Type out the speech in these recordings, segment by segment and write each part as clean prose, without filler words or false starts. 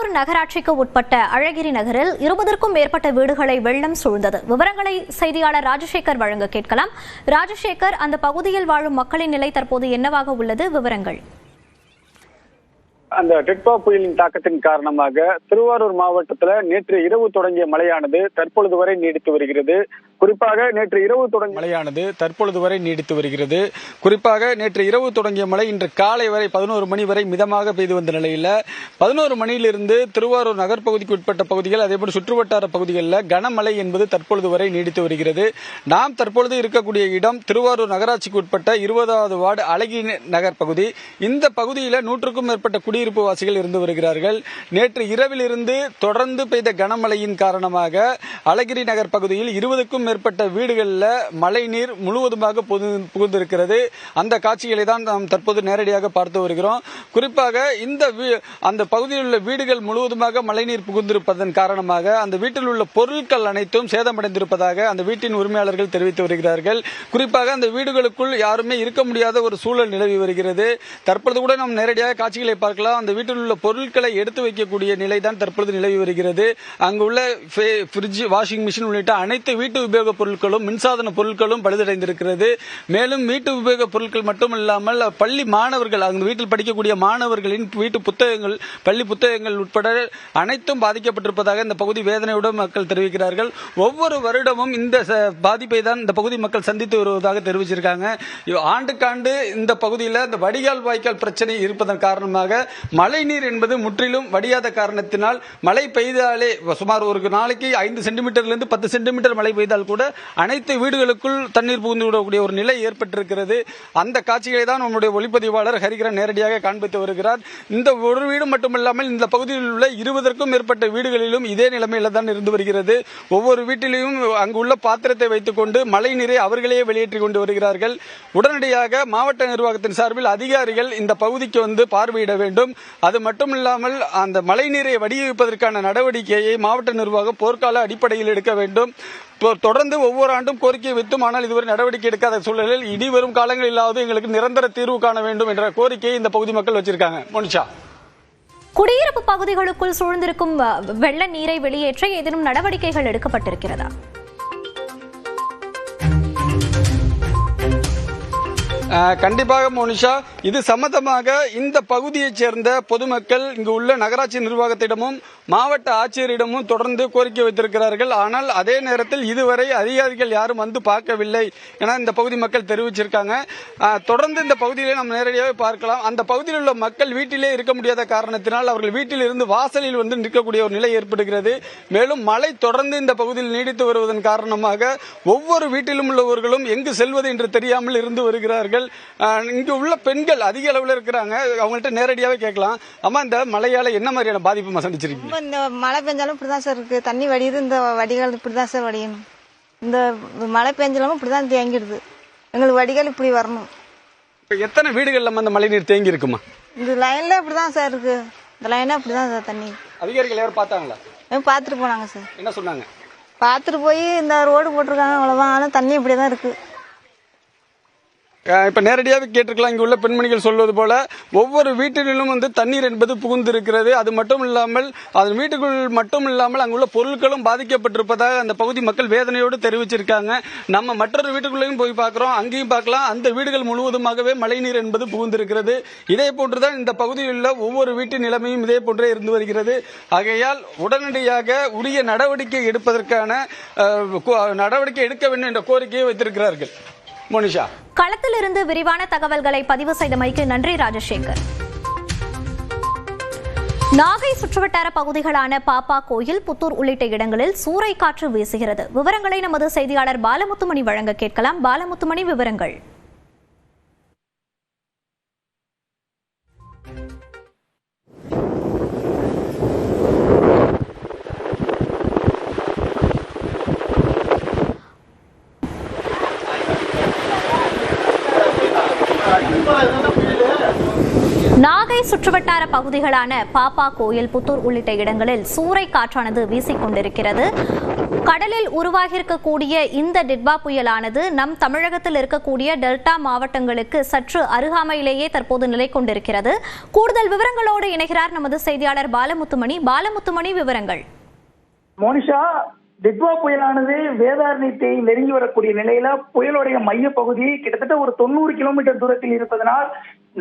திருவாரூர் நகராட்சிக்கு உட்பட்ட அழகிரி நகரில் 20க்கும் மேற்பட்ட வீடுகளை வெள்ளம் சூழ்ந்தது. விவரங்களை செய்தியாளர் ராஜசேகர் வழங்க கேட்கலாம். ராஜசேகர், அந்த பகுதியில் வாழும் மக்களின் நிலை தற்போது என்னவாக உள்ளது? விவரங்கள். அந்த டெட்பா புயலின் தாக்கத்தின் காரணமாக திருவாரூர் மாவட்டத்துல நேற்று இரவு தொடங்கிய மழையானது தற்பொழுது வரை நீடித்து வருகிறது. குறிப்பாக நேற்று இரவு தொடங்கிய மழை இன்று காலை வரை 11 மணி வரை மிதமாக பெய்து வந்த நிலையில் 11 மணியிலிருந்து திருவாரூர் நகர்பகுதிக்கு உட்பட்ட பகுதிகள் அதேபோல் சுற்றுவட்டார பகுதிகளில் கனமழை என்பது தற்பொழுது வரை நீடித்து வருகிறது. நாம் தற்பொழுது இருக்கக்கூடிய இடம் திருவாரூர் நகராட்சிக்கு உட்பட்ட 20வது வார்டு அழகிரி நகர் பகுதி. இந்த பகுதியில் 100க்கும் மேற்பட்ட குடியிருப்பு வாசிகள் இருந்து வருகிறார்கள். நேற்று இரவிலிருந்து தொடர்ந்து பெய்த கனமழையின் காரணமாக அழகிரி நகர் பகுதியில் 20க்கும் மேற்பட்ட வீடுகளில் மழை நீர் முழுவதுமாக புகுந்திருக்கிறது. அந்த காட்சிகளை தான் நாம் தற்போது நேரடியாக பார்த்து வருகிறோம். குறிப்பாக அந்த பகுதியில் உள்ள வீடுகள் முழுவதுமாக மழைநீர் புகுந்திருப்பதன் காரணமாக அந்த வீட்டில் உள்ள பொருட்கள் அனைத்தும் சேதமடைந்திருப்பதாக அந்த வீட்டின் உரிமையாளர்கள் தெரிவித்து வருகிறார்கள். குறிப்பாக அந்த வீடுகளுக்குள் யாருமே இருக்க முடியாத ஒரு சூழல் நிலவி வருகிறது. தற்பொழுது கூட நாம் நேரடியாக காட்சிகளை பார்க்கலாம். அந்த வீட்டில் உள்ள பொருட்களை எடுத்து வைக்கக்கூடிய நிலை தான் தற்பொழுது நிலவி வருகிறது. அங்கு உள்ள ஃப்ரிட்ஜ், வாஷிங் மிஷின் உள்ளிட்ட அனைத்து வீட்டு உபயோக பொருட்களும் மின்சாதன பொருட்களும் பழுதடைந்திருக்கிறது. மேலும் வீட்டு உபயோக பொருட்கள் மட்டுமல்லாமல் பள்ளி மாணவர்கள், அந்த வீட்டில் படிக்கக்கூடிய மாணவர்களின் வீட்டு புத்தகங்கள், பள்ளி புத்தகங்கள் உட்பட அனைத்தும் பாதிக்கப்பட்டிருப்பதாக இந்த பகுதி வேதனையுடன் மக்கள் தெரிவிக்கிறார்கள். ஒவ்வொரு வருடமும் இந்த பாதிப்பை தான் இந்த பகுதி மக்கள் சந்தித்து வருவதாக தெரிவிச்சிருக்காங்க. ஆண்டுக்காண்டு இந்த பகுதியில் இந்த வடிகால் வாய்க்கால் பிரச்சனை இருப்பதன் காரணமாக மழை நீர் என்பது முற்றிலும் வடியாத காரணத்தினால் மழை பெய்தாலே சுமார் ஒரு நாளைக்கு 5 சென்டிமீட்டர்லிருந்து 10 சென்டிமீட்டர் மழை பெய்தால் கூட அனைத்து வீடுகளுக்குள் தண்ணீர் புகுந்து விடக்கூடிய ஒரு நிலை ஏற்பட்டிருக்கிறது. அந்த காட்சிகளை தான் நம்முடைய ஒளிப்பதிவாளர் ஹரிகரன் நேரடியாக காண்பித்து வருகிறார். இந்த ஒரு வீடு மட்டுமல்லாமல் இந்த பகுதியில் உள்ள 20க்கும் மேற்பட்ட வீடுகளிலும் இதே நிலைமையில தான் இருந்து வருகிறது. ஒவ்வொரு வீட்டிலையும் அங்குள்ள பாத்திரத்தை வைத்துக் கொண்டு மழை நீரை அவர்களே வெளியேற்றிக் கொண்டு வருகிறார்கள். உடனடியாக மாவட்ட நிர்வாகத்தின் சார்பில் அதிகாரிகள் இந்த பகுதிக்கு வந்து பார்வையிட வேண்டும். அது மட்டுமில்லாமல் அந்த மழை நீரை வடிவமைப்பதற்கான நடவடிக்கையை மாவட்ட நிர்வாகம் போர்க்கால அடிப்படையில் எடுக்க வேண்டும். தொடர்ந்து ஒவ்வொரு ஆண்டும் கோரிக்கை வைத்தும் ஆனால் இதுவரை நடவடிக்கை எடுக்காத சூழலில் இனி வரும் காலங்களிலாவது எங்களுக்கு நிரந்தர தீர்வு காண வேண்டும் என்ற கோரிக்கையை இந்த பகுதி மக்கள் வச்சிருக்காங்க. மோனிஷா, குடியிருப்பு பகுதிகளுக்குள் சூழ்ந்திருக்கும் வெள்ள நீரை வெளியேற்ற ஏதேனும் நடவடிக்கைகள் எடுக்கப்பட்டிருக்கிறதா? கண்டிப்பாக மோனிஷா, இது சம்பந்தமாக இந்த பகுதியைச் சேர்ந்த பொதுமக்கள் இங்கு உள்ள நகராட்சி நிர்வாகத்திடமும் மாவட்ட ஆட்சியரிடமும் தொடர்ந்து கோரிக்கை வைத்திருக்கிறார்கள். ஆனால் அதே நேரத்தில் இதுவரை அதிகாரிகள் யாரும் வந்து பார்க்கவில்லை என இந்த பகுதி மக்கள் தெரிவிச்சிருக்காங்க. தொடர்ந்து இந்த பகுதியிலே நாம் நேரடியாக பார்க்கலாம். அந்த பகுதியில் உள்ள மக்கள் வீட்டிலே இருக்க முடியாத காரணத்தினால் அவர்கள் வீட்டில் இருந்து வாசலில் வந்து நிற்கக்கூடிய ஒரு நிலை ஏற்படுகிறது. மேலும் மழை தொடர்ந்து இந்த பகுதியில் நீடித்து வருவதன் காரணமாக ஒவ்வொரு வீட்டிலும் உள்ளவர்களும் எங்கு செல்வது என்று தெரியாமல் இருந்து வருகிறார்கள். இங்கு உள்ள பெண்கள் அதிக அளவில் இருக்கிறாங்க. அவங்கள்ட்ட நேரடியாவே கேட்கலாம். அம்மா, இந்த மழையால என்ன மாதிரியான பாதிப்பு சந்திச்சிருக்கீங்க? இந்த மழை பெஞ்சாலும் இப்படிதான் சார் இருக்கு. தண்ணி வடியுது. இந்த வடிகால் இப்படிதான் சார் வடியணும். இந்த மழை பெஞ்சாலும் இப்படிதான் தேங்கிடுது. எங்களுக்கு வடிகால் இப்படி வரணும். எத்தனை வீடுகள்ல அந்த மழை நீர் தேங்கி இருக்குமா? இந்த லைன்ல இப்படிதான் சார் இருக்கு. இந்த லைனா இப்படிதான் சார் தண்ணி. அதிகாரிகள் யாரும் பார்த்தாங்களா? பார்த்துட்டு போனாங்க சார். என்ன சொன்னாங்க? பார்த்துட்டு போய் இந்த ரோடு போட்டிருக்காங்க, அவ்வளவுதான். ஆனால் தண்ணி இப்படிதான் இருக்கு. இப்ப நேரடியாக கேட்டிருக்கலாம். இங்கு உள்ள பெண்மணிகள் சொல்வது போல ஒவ்வொரு வீட்டிலும் வந்து தண்ணீர் என்பது புகுந்திருக்கிறது. அது மட்டும் இல்லாமல் அது வீட்டுக்குள் மட்டும் இல்லாமல் அங்குள்ள பொருட்களும் பாதிக்கப்பட்டிருப்பதாக அந்த பகுதி மக்கள் வேதனையோடு தெரிவிச்சிருக்காங்க. நம்ம மற்றொரு வீட்டுக்குள்ளேயும் போய் பார்க்கிறோம், அங்கேயும் பார்க்கலாம். அந்த வீடுகள் முழுவதுமாகவே மழைநீர் என்பது புகுந்திருக்கிறது. இதே போன்றுதான் இந்த பகுதியில் உள்ள ஒவ்வொரு வீட்டின் நிலைமையும் இதே போன்றே இருந்து வருகிறது. ஆகையால் உடனடியாக உரிய நடவடிக்கை எடுப்பதற்கான நடவடிக்கை எடுக்க வேண்டும் என்ற கோரிக்கையை வைத்திருக்கிறார்கள். மோனிஷா, களத்திலிருந்து விரிவான தகவல்களை பதிவு செய்தமைக்கு நன்றி ராஜசேகர். நாகை சுற்றுவட்டார பகுதிகளான பாப்பா கோயில், புத்தூர் உள்ளிட்ட இடங்களில் சூறை காற்று வீசுகிறது. விவரங்களை நமது செய்தியாளர் பாலமுத்துமணி வழங்க கேட்கலாம். பாலமுத்துமணி, விவரங்கள். நாகை சுற்றுவட்டார பகுதிகளான பாப்பா கோயில், புத்தூர் உள்ளிட்ட இடங்களில் சூறை காற்றானது வீசிக்கொண்டிருக்கிறது. கடலில் உருவாகியிருக்கக்கூடிய இந்த டிட்வா புயலானது நம் தமிழகத்தில் இருக்கக்கூடிய டெல்டா மாவட்டங்களுக்கு சற்று அருகாமையிலேயே தற்போது நிலை கொண்டிருக்கிறது. கூடுதல் விவரங்களோடு இணைகிறார் நமது செய்தியாளர் பாலமுத்துமணி. விவரங்கள். மோனிஷா, டிட்வா புயலானது வேதாரண்யத்தை நெருங்கி வரக்கூடிய நிலையில புயலுடைய மைய பகுதி கிட்டத்தட்ட ஒரு 90 கிலோமீட்டர் தூரத்தில் இருப்பதனால்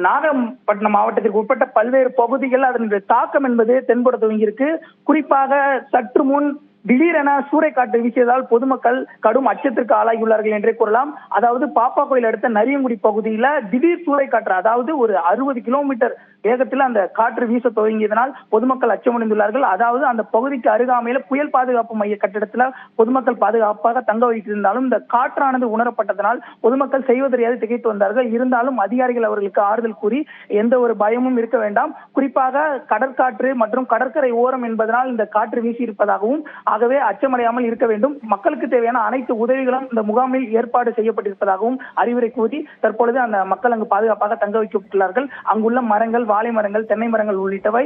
நாகப்பட்டினம் மாவட்டத்திற்கு உட்பட்ட பல்வேறு பகுதிகள் அதனுடைய தாக்கம் என்பது தென்பட துவங்கியிருக்கு. குறிப்பாக சற்று முன் திடீரென சூறைக்காற்று வீசியதால் பொதுமக்கள் கடும் அச்சத்திற்கு ஆளாகியுள்ளார்கள் என்றே கூறலாம். அதாவது பாப்பா கோயில் அடுத்த நரியங்குடி பகுதியில திடீர் சூறைக்காற்று, அதாவது ஒரு 60 கிலோமீட்டர் வேகத்தில் அந்த காற்று வீச துவங்கியதனால் பொதுமக்கள் அச்சமடைந்துள்ளார்கள். அதாவது அந்த பகுதிக்கு அருகாமையில புயல் பாதுகாப்பு மைய கட்டிடத்துல பொதுமக்கள் பாதுகாப்பாக தங்க வைத்திருந்தாலும் இந்த காற்றானது உணரப்பட்டதனால் பொதுமக்கள் செய்வதறியாது திகைத்து வந்தார்கள். இருந்தாலும் அதிகாரிகள் அவர்களுக்கு ஆறுதல் கூறி எந்த ஒரு பயமும் இருக்க வேண்டாம், குறிப்பாக கடற்காற்று மற்றும் கடற்கரை ஓரம் என்பதனால் இந்த காற்று வீசி இருப்பதாகவும், ஆகவே அச்சமடையாமல் இருக்க வேண்டும், மக்களுக்கு தேவையான அனைத்து உதவிகளும் இந்த முகாமில் ஏற்பாடு செய்யப்பட்டிருப்பதாகவும் அறிவுரை கூறி தற்பொழுது அந்த மக்கள் அங்கு பாதுகாப்பாக தங்க வைக்கப்பட்டுள்ளார்கள். அங்குள்ள மரங்கள், வாழை மரங்கள், தென்னை மரங்கள் உள்ளிட்டவை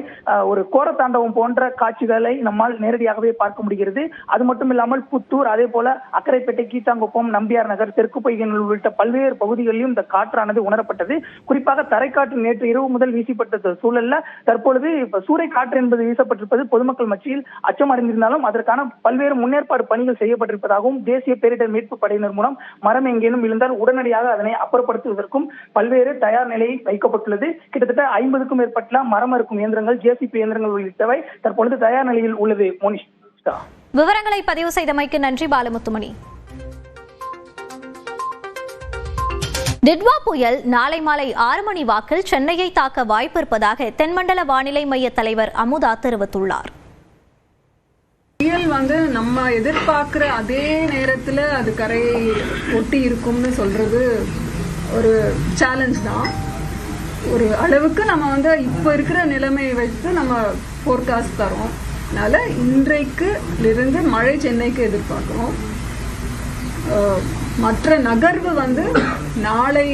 ஒரு கோரத்தாண்டவம் போன்ற காட்சிகளை நம்மால் நேரடியாகவே பார்க்க முடிகிறது. அது மட்டும் இல்லாமல் புத்தூர், அதே போல அக்கரைப்பேட்டை, கீத்தாங்குப்பம், நம்பியார் நகர், தெற்கு பொய்கைகள் உள்ளிட்ட பல்வேறு பகுதிகளிலும் இந்த காற்றானது உணரப்பட்டது. குறிப்பாக தரைக்காற்று நேற்று இரவு முதல் வீசப்பட்ட சூழல்ல தற்பொழுது சூறை காற்று என்பது வீசப்பட்டிருப்பது பொதுமக்கள் மத்தியில் அச்சம் அடைந்திருந்தாலும் அதற்கான பல்வேறு முன்னேற்பாடு பணிகள் செய்யப்பட்டிருப்பதாகவும் தேசிய பேரிடர் மீட்பு படையினர் மூலம் மரம் எங்கேனும் விழுந்தால் உடனடியாக அதனை அப்புறப்படுத்துவதற்கும் பல்வேறு தயார் நிலையை வைக்கப்பட்டுள்ளது. கிட்டத்தட்ட 50க்கும் மேற்பட்ட மரம் அறுக்கும் இயந்திரங்கள், ஜேசிபி இயந்திரங்கள் உள்ளிட்டவை தற்பொழுது தயார் நிலையில் உள்ளது. மோனிஷா, விவரங்களை பதிவு செய்தமைக்கு நன்றி பாலமுத்துமணி. டிட்வா புயல் நாளை மாலை 6 மணி வாக்கில் சென்னையை தாக்க வாய்ப்பு இருப்பதாக தென்மண்டல வானிலை மைய தலைவர் அமுதா தெரிவித்துள்ளார். புயல் நம்ம எதிர்பார்க்கிற அதே நேரத்துல அது கரையை ஒட்டி இருக்கும்னு சொல்றது ஒரு சேலஞ்ச் தான். ஒரு அளவுக்கு நம்ம இப்ப இருக்கிற நிலைமையை வைத்து நம்ம போர்காஸ்ட் தரோம். அதனால இன்றைக்கு இருந்து மழை சென்னைக்கு எதிர்பார்க்கிறோம். மற்ற நகர்வு நாளை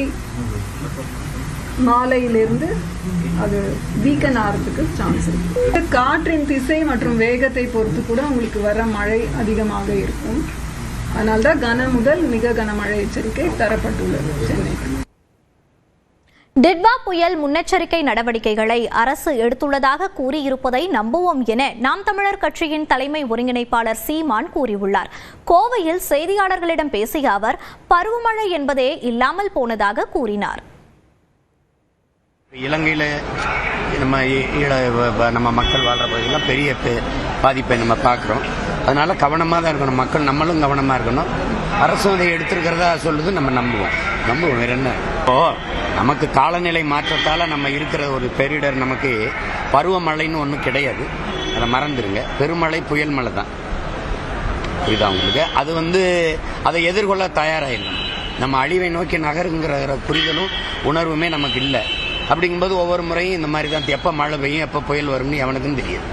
மாலையிலிருந்து அது வீக்கன் ஆகிறதுக்கு சான்ஸ் இருக்கு. காற்றின் திசை மற்றும் வேகத்தை பொறுத்து கூட உங்களுக்கு வர மழை அதிகமாக இருக்கும். அதனால்தான் கன முதல் மிக கனமழை எச்சரிக்கை தரப்பட்டுள்ளது சென்னைக்கு. டிட்வா புயல் முன்னெச்சரிக்கை நடவடிக்கைகளை அரசு எடுத்துள்ளதாக கூறியிருப்பதை நம்புவோம் என நாம் தமிழர் கட்சியின் தலைமை ஒருங்கிணைப்பாளர் சீமான் கூறியுள்ளார். கோவையில் செய்தியாளர்களிடம் பேசிய அவர் பருவமழை என்பதே இல்லாமல் போனதாக கூறினார். இலங்கையில் நம்ம மக்கள் வாழ்கிற பகுதியெல்லாம் பெரிய பாதிப்பை நம்ம பார்க்குறோம். அதனால கவனமாக தான் இருக்கணும், மக்கள் நம்மளும் கவனமாக இருக்கணும். அரசும் அதை எடுத்திருக்கிறதா சொல்லுது, நம்ம நம்புவோம். வேற என்ன, இப்போ நமக்கு காலநிலை மாற்றத்தால் நம்ம இருக்கிற ஒரு பேரிடர், நமக்கு பருவமழைன்னு ஒன்றும் கிடையாது, அதை மறந்துடுங்க. பெருமழை புயல் மழை தான், புரியுதா உங்களுக்கு? அது அதை எதிர்கொள்ள தயாராகிடணும். நம்ம அழிவை நோக்கி நகருங்கிற புரிதலும் உணர்வுமே நமக்கு இல்லை. அப்படிங்கும்போது ஒவ்வொரு முறையும் இந்த மாதிரி தான் எப்போ மழை பெய்யும், எப்போ புயல் வரும்னு எவனுக்கும் தெரியாது.